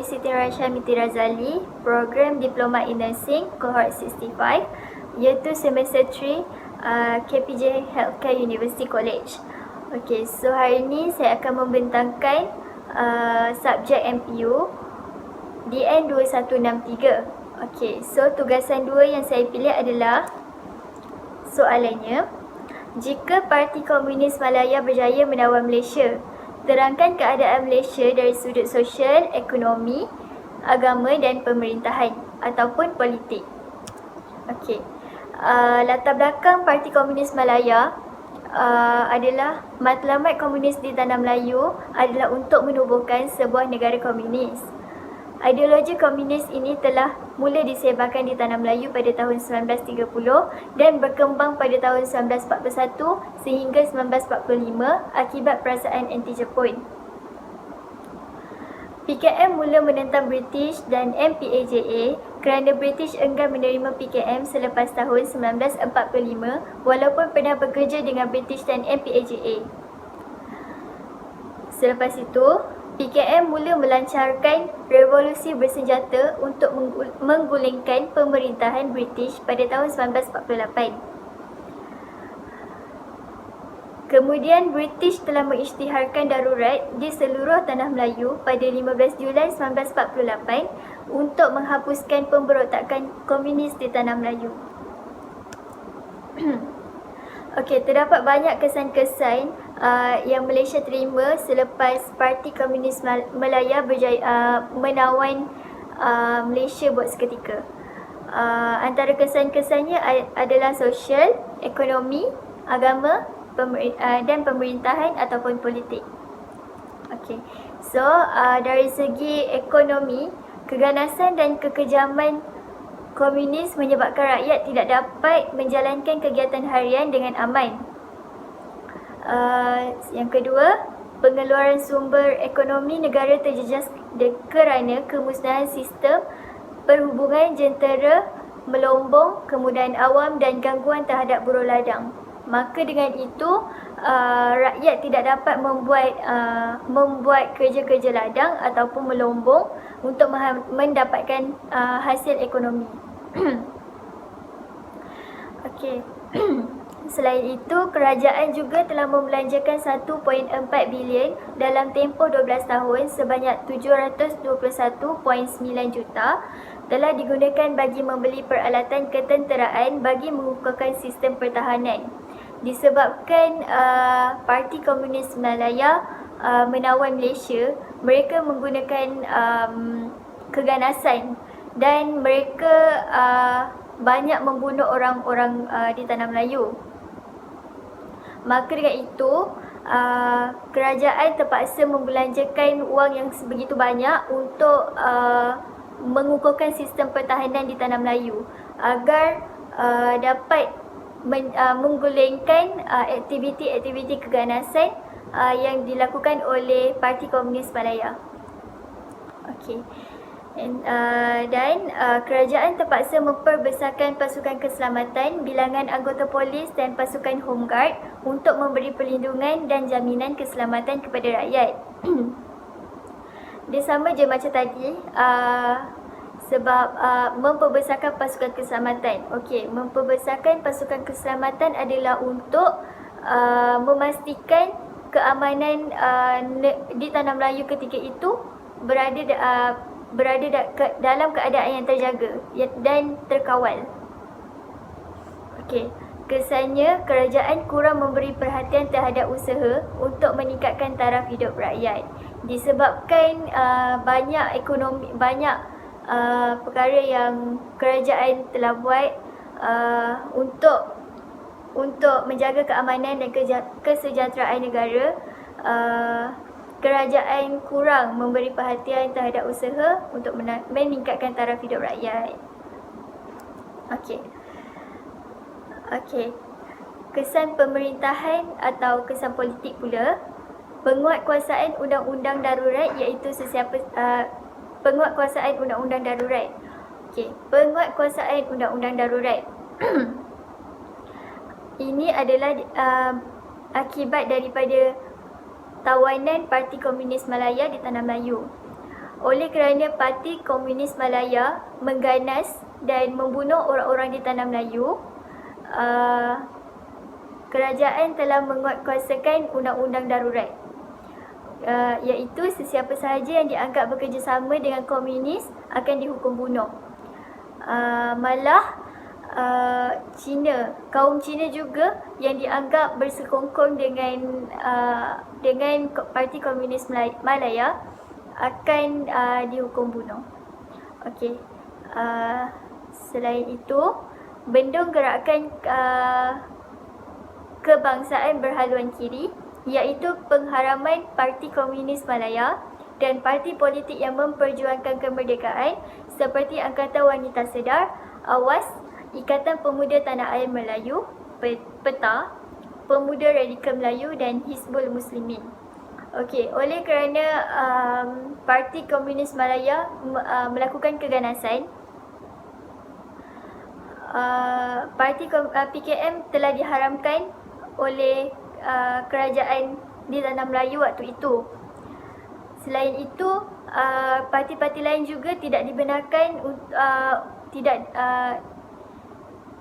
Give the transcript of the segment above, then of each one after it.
Siti Rasha Miti Razali, program Diploma in Nursing, cohort 65, iaitu semester 3 KPJ Healthcare University College. Okay, so hari ini saya akan membentangkan subjek MPU DN 2163. Okay, so tugasan 2 yang saya pilih adalah soalannya, jika Parti Komunis Malaya berjaya menawan Malaysia, terangkan keadaan Malaysia dari sudut sosial, ekonomi, agama dan pemerintahan ataupun politik. Okey. Latar belakang Parti Komunis Malaya adalah matlamat komunis di Tanah Melayu adalah untuk menubuhkan sebuah negara komunis. Ideologi komunis ini telah mula disebarkan di Tanah Melayu pada tahun 1930 dan berkembang pada tahun 1941 sehingga 1945 akibat perasaan anti-Jepun. PKM mula menentang British dan MPAJA kerana British enggan menerima PKM selepas tahun 1945 walaupun pernah bekerja dengan British dan MPAJA. Selepas itu, PKM mula melancarkan revolusi bersenjata untuk menggulingkan pemerintahan British pada tahun 1948. Kemudian British telah mengisytiharkan darurat di seluruh Tanah Melayu pada 15 Julai 1948 untuk menghapuskan pemberontakan komunis di Tanah Melayu. Okey, terdapat banyak kesan-kesan yang Malaysia terima selepas Parti Komunis Malaya berjaya menawan Malaysia buat seketika. Antara kesan-kesannya adalah sosial, ekonomi, agama dan pemerintahan ataupun politik. Okey. So, dari segi ekonomi, keganasan dan kekejaman komunis menyebabkan rakyat tidak dapat menjalankan kegiatan harian dengan aman. Yang kedua, pengeluaran sumber ekonomi negara terjejas kerana kemusnahan sistem perhubungan jentera melombong, kemudahan awam dan gangguan terhadap buruh ladang. Maka dengan itu, rakyat tidak dapat membuat kerja-kerja ladang ataupun melombong untuk mendapatkan hasil ekonomi. Okey. Selain itu, kerajaan juga telah membelanjakan 1.4 bilion dalam tempoh 12 tahun sebanyak 721.9 juta telah digunakan bagi membeli peralatan ketenteraan bagi mengukuhkan sistem pertahanan. Disebabkan Parti Komunis Malaya menawan Malaysia, mereka menggunakan keganasan dan mereka banyak membunuh orang-orang di Tanah Melayu. Maka dengan itu, kerajaan terpaksa membelanjakan wang yang sebegitu banyak untuk mengukuhkan sistem pertahanan di Tanah Melayu agar dapat menggulingkan aktiviti-aktiviti keganasan yang dilakukan oleh Parti Komunis Malaya. Okey. Dan kerajaan terpaksa memperbesarkan pasukan keselamatan, bilangan anggota polis dan pasukan Home Guard untuk memberi perlindungan dan jaminan keselamatan kepada rakyat. Dia sama je macam tadi, sebab memperbesarkan pasukan keselamatan. Okey, memperbesarkan pasukan keselamatan adalah untuk memastikan keamanan di Tanah Melayu ketika itu berada dalam keadaan yang terjaga dan terkawal. Okey, kesannya kerajaan kurang memberi perhatian terhadap usaha untuk meningkatkan taraf hidup rakyat. Disebabkan banyak perkara yang kerajaan telah buat untuk menjaga keamanan dan kesejahteraan negara, kerajaan kurang memberi perhatian terhadap usaha untuk meningkatkan taraf hidup rakyat. Okey. Kesan pemerintahan atau kesan politik pula, penguatkuasaan undang-undang darurat iaitu penguatkuasaan undang-undang darurat. Okey, penguatkuasaan undang-undang darurat. Ini adalah akibat daripada tawanan Parti Komunis Malaya di Tanah Melayu. oleh kerana Parti Komunis Malaya mengganas dan membunuh orang-orang di Tanah Melayu, kerajaan telah menguatkuasakan undang-undang darurat, iaitu sesiapa sahaja yang dianggap bekerjasama dengan komunis akan dihukum bunuh. Malah kaum Cina juga yang dianggap bersekongkong dengan Parti Komunis Malaya akan dihukum bunuh. Okey. Selain itu, bendung gerakan kebangsaan berhaluan kiri, iaitu pengharaman Parti Komunis Malaya dan parti politik yang memperjuangkan kemerdekaan seperti Angkatan Wanita Sedar, AWAS, Ikatan Pemuda Tanah Air Melayu, PETA, Pemuda Radikal Melayu dan Hizbul Muslimin. Okey, oleh kerana Parti Komunis Malaya melakukan keganasan, Parti PKM telah diharamkan oleh kerajaan di Tanah Melayu waktu itu. Selain itu, parti-parti lain juga tidak dibenarkan,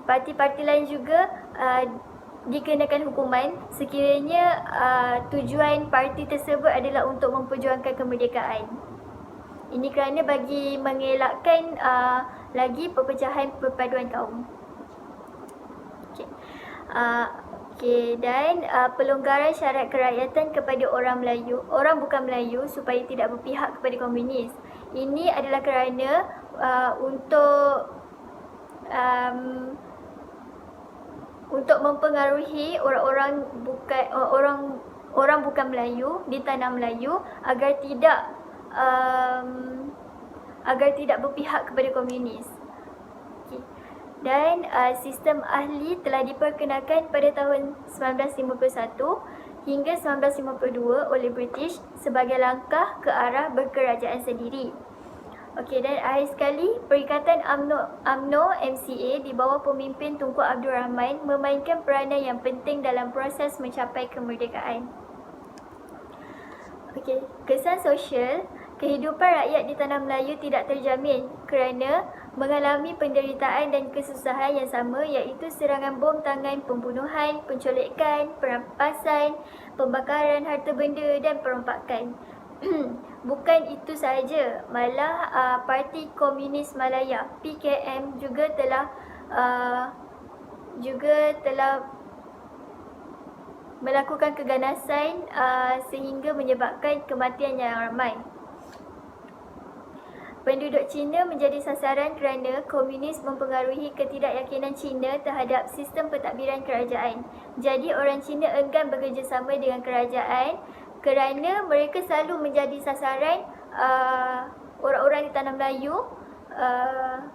parti-parti lain juga dikenakan hukuman sekiranya tujuan parti tersebut adalah untuk memperjuangkan kemerdekaan. Ini kerana bagi mengelakkan lagi perpecahan perpaduan kaum. Dan pelonggaran syarat kerakyatan kepada orang bukan Melayu supaya tidak berpihak kepada komunis. Ini adalah kerana untuk mempengaruhi orang bukan Melayu di Tanah Melayu agar tidak berpihak kepada komunis. Dan sistem ahli telah diperkenalkan pada tahun 1951 hingga 1952 oleh British sebagai langkah ke arah berkerajaan sendiri. Okey, dan akhir sekali, Perikatan UMNO MCA di bawah pemimpin Tunku Abdul Rahman memainkan peranan yang penting dalam proses mencapai kemerdekaan. Okey, kesan sosial, kehidupan rakyat di Tanah Melayu tidak terjamin kerana mengalami penderitaan dan kesusahan yang sama, iaitu serangan bom tangan, pembunuhan, penculikan, perampasan, pembakaran harta benda dan perompakan. Bukan itu sahaja, malah Parti Komunis Malaya PKM juga telah melakukan keganasan sehingga menyebabkan kematian yang ramai. Penduduk Cina menjadi sasaran kerana komunis mempengaruhi ketidakyakinan Cina terhadap sistem pentadbiran kerajaan. Jadi orang Cina enggan bekerjasama dengan kerajaan kerana mereka selalu menjadi sasaran orang-orang di Tanah Melayu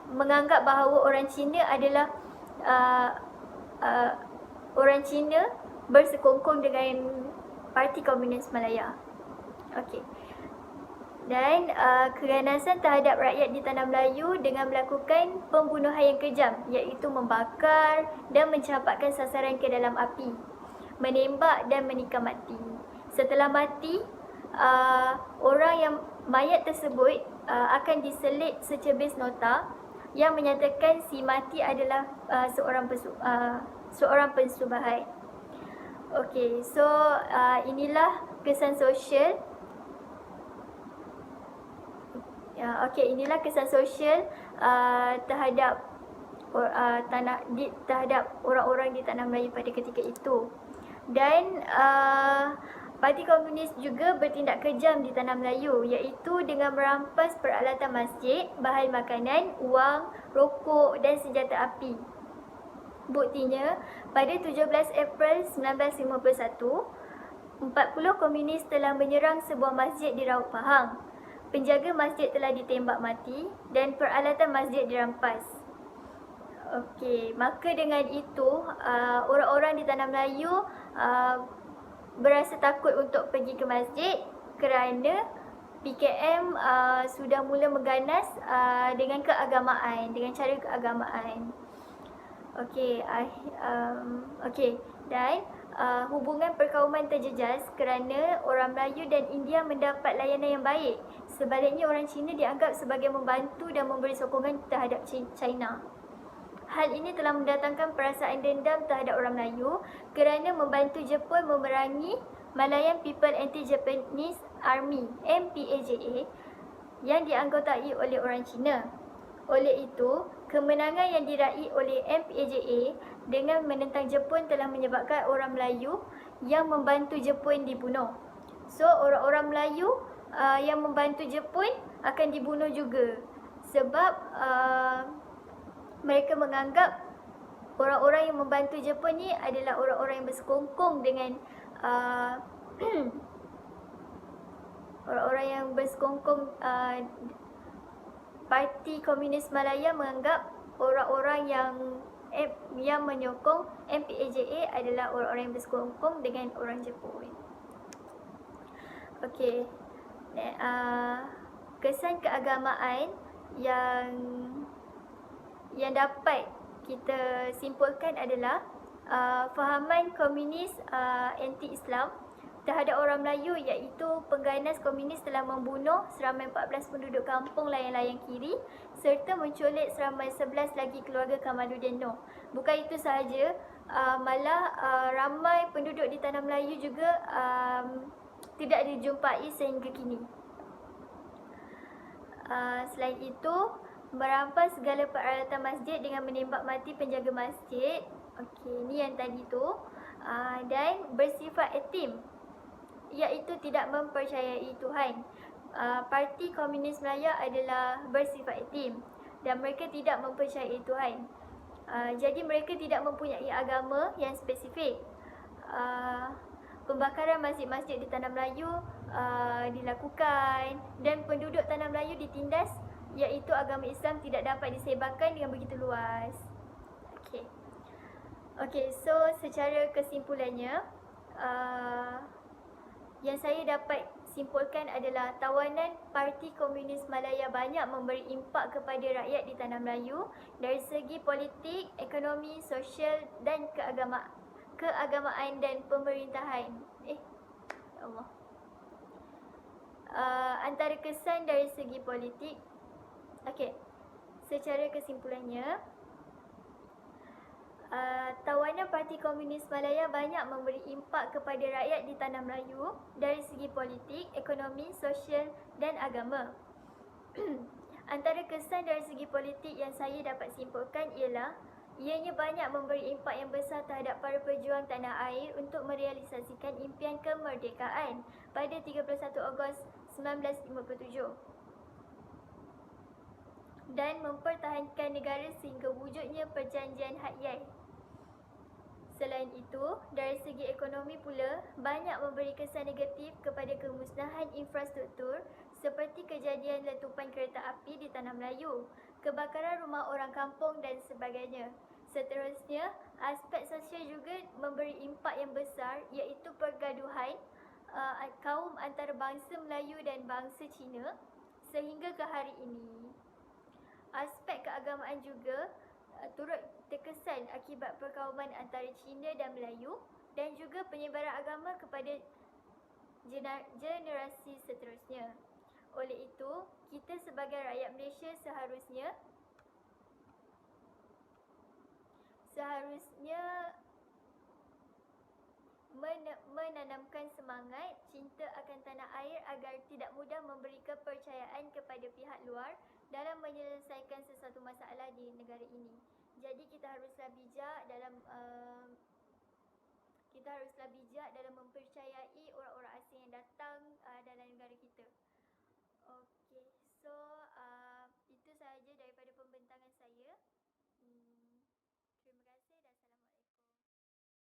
menganggap bahawa orang Cina adalah orang Cina bersekongkong dengan Parti Komunis Malaya. Okey. Dan keganasan terhadap rakyat di Tanah Melayu dengan melakukan pembunuhan yang kejam, iaitu membakar dan mencampakkan sasaran ke dalam api, menembak dan menikam mati. Setelah mati, mayat tersebut akan diselit secebis nota yang menyatakan si mati adalah seorang pensubahat. Okey, so inilah kesan sosial. Inilah kesan sosial terhadap orang-orang di Tanah Melayu pada ketika itu. Dan Parti Komunis juga bertindak kejam di Tanah Melayu, iaitu dengan merampas peralatan masjid, bahan makanan, wang, rokok dan senjata api. Buktinya, pada 17 April 1951, 40 komunis telah menyerang sebuah masjid di Raut Pahang. Penjaga masjid telah ditembak mati dan peralatan masjid dirampas. Okey, maka dengan itu orang-orang di Tanah Melayu berasa takut untuk pergi ke masjid kerana PKM sudah mula mengganas dengan keagamaan, dengan cara keagamaan. Okey, dan hubungan perkauman terjejas kerana orang Melayu dan India mendapat layanan yang baik. Sebaliknya orang Cina dianggap sebagai membantu dan memberi sokongan terhadap China. Hal ini telah mendatangkan perasaan dendam terhadap orang Melayu kerana membantu Jepun memerangi Malayan People Anti-Japanese Army (MPAJA) yang dianggotai oleh orang Cina. Oleh itu, kemenangan yang diraih oleh MPAJA dengan menentang Jepun telah menyebabkan orang Melayu yang membantu Jepun dibunuh. So, orang-orang Melayu yang membantu Jepun akan dibunuh juga. Sebab mereka menganggap orang-orang yang membantu Jepun ni adalah orang-orang yang bersekongkong dengan orang-orang yang bersekongkong. Parti Komunis Malaya menganggap orang-orang yang menyokong MPAJA adalah orang-orang yang bersekongkong dengan orang Jepun. Okey. Kesan keagamaan yang dapat kita simpulkan adalah fahaman komunis anti-Islam terhadap orang Melayu, iaitu pengganas komunis telah membunuh seramai 14 penduduk kampung layang-layang kiri serta menculik seramai 11 lagi keluarga Kamaluddin Noh. Bukan itu sahaja, malah ramai penduduk di Tanah Melayu juga tidak dijumpai sehingga kini. Selain itu, merampas segala peralatan masjid dengan menembak mati penjaga masjid. Okey, ni yang tadi tu. Dan bersifat etim, iaitu tidak mempercayai Tuhan. Parti Komunis Malaya adalah bersifat etim dan mereka tidak mempercayai Tuhan. Jadi mereka tidak mempunyai agama yang spesifik. Pembakaran masjid-masjid di Tanah Melayu dilakukan dan penduduk Tanah Melayu ditindas, iaitu agama Islam tidak dapat disebarkan dengan begitu luas. Okey, so secara kesimpulannya, yang saya dapat simpulkan adalah tawanan Parti Komunis Malaya banyak memberi impak kepada rakyat di Tanah Melayu dari segi politik, ekonomi, sosial dan keagamaan dan pemerintahan. Ya Allah. Antara kesan dari segi politik, secara kesimpulannya, tawanan Parti Komunis Malaya banyak memberi impak kepada rakyat di Tanah Melayu dari segi politik, ekonomi, sosial dan agama. Antara kesan dari segi politik yang saya dapat simpulkan ialah ianya banyak memberi impak yang besar terhadap para pejuang tanah air untuk merealisasikan impian kemerdekaan pada 31 Ogos 1957 dan mempertahankan negara sehingga wujudnya Perjanjian Hak Yai. Selain itu, dari segi ekonomi pula, banyak memberi kesan negatif kepada kemusnahan infrastruktur seperti kejadian letupan kereta api di Tanah Melayu, kebakaran rumah orang kampung dan sebagainya. Seterusnya, aspek sosial juga memberi impak yang besar, iaitu pergaduhan kaum antara bangsa Melayu dan bangsa Cina sehingga ke hari ini. Aspek keagamaan juga turut terkesan akibat perkauman antara Cina dan Melayu dan juga penyebaran agama kepada generasi seterusnya. Oleh itu, kita sebagai rakyat Malaysia seharusnya menanamkan semangat cinta akan tanah air agar tidak mudah memberi kepercayaan kepada pihak luar dalam menyelesaikan sesuatu masalah di negara ini. Jadi kita haruslah bijak dalam mempercayai orang